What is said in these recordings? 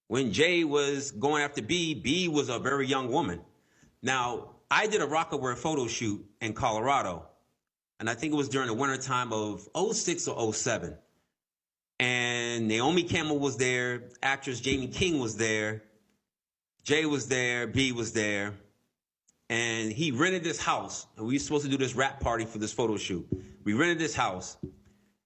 When Jay was going after B was a very young woman. Now, I did a Rockaware photo shoot in Colorado, and I think it was during the winter time of '06 or '07. And Naomi Campbell was there, actress Jamie King was there, Jay was there, B was there, and he rented this house. And we were supposed to do this rap party for this photo shoot. We rented this house,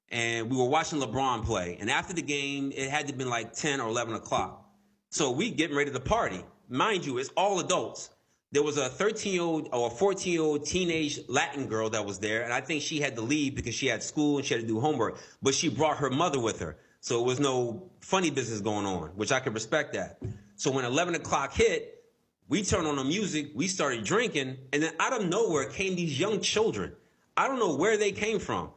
and we were watching LeBron play. And after the game, it had to have been like 10 or 11 o'clock. So we getting ready to party. Mind you, it's all adults. There was a 13-year-old or a 14-year-old teenage Latin girl that was there, and I think she had to leave because she had school and she had to do homework, but she brought her mother with her. So it was no funny business going on, which I could respect that. So when 11 o'clock hit, we turned on the music, we started drinking, and then out of nowhere came these young children. I don't know where they came from.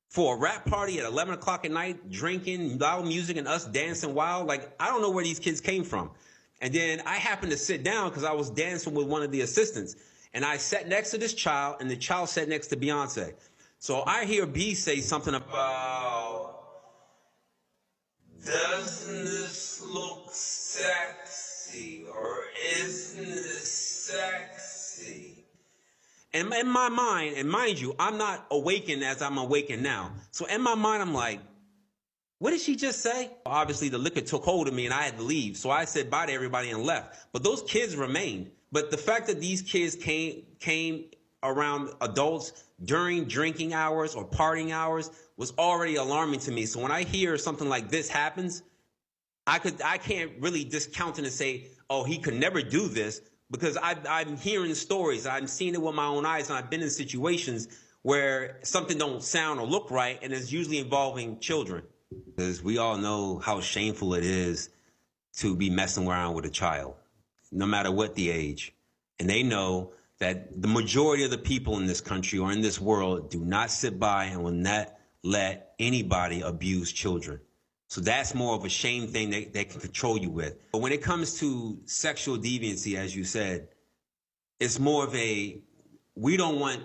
For a rap party at 11 o'clock at night, drinking, loud music, and us dancing wild, like, I don't know where these kids came from. And then I happened to sit down because I was dancing with one of the assistants. And I sat next to this child, and the child sat next to Beyonce. So I hear B say something about, doesn't this look sexy? Or isn't this sexy? And in my mind, and mind you, I'm not awakened as I'm awakened now. So in my mind, I'm like, what did she just say? Obviously, the liquor took hold of me and I had to leave. So I said bye to everybody and left. But those kids remained. But the fact that these kids came around adults during drinking hours or partying hours was already alarming to me. So when I hear something like this happens, I can't really discount it and say, oh, he could never do this, because I'm hearing stories. I'm seeing it with my own eyes, and I've been in situations where something don't sound or look right, and it's usually involving children. Because we all know how shameful it is to be messing around with a child, no matter what the age. And they know that the majority of the people in this country or in this world do not sit by and will not let anybody abuse children. So that's more of a shame thing they can control you with. But when it comes to sexual deviancy, as you said, it's more of we don't want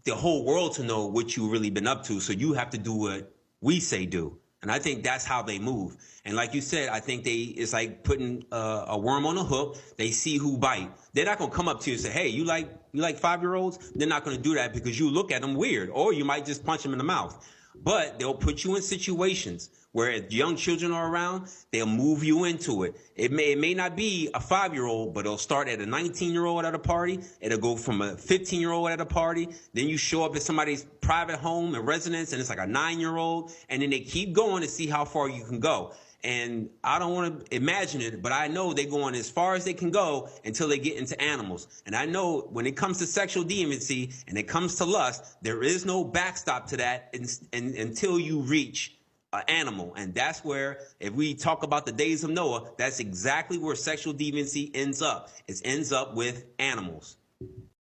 the whole world to know what you've really been up to, so you have to do what we say do. And I think that's how they move. And like you said, I think it's like putting a worm on a hook. They see who bite. They're not going to come up to you and say, hey, you like 5-year-olds? They're not going to do that because you look at them weird, or you might just punch them in the mouth. But they'll put you in situations where if young children are around, they'll move you into it. It may not be a 5-year-old, but it'll start at a 19-year-old at a party. It'll go from a 15-year-old at a party. Then you show up at somebody's private home and residence, and it's like a 9-year-old. And then they keep going to see how far you can go. And I don't want to imagine it, but I know they're going as far as they can go until they get into animals. And I know when it comes to sexual deviancy and it comes to lust, there is no backstop to that until you reach an animal. And that's where, if we talk about the days of Noah, that's exactly where sexual deviancy ends up. It ends up with animals.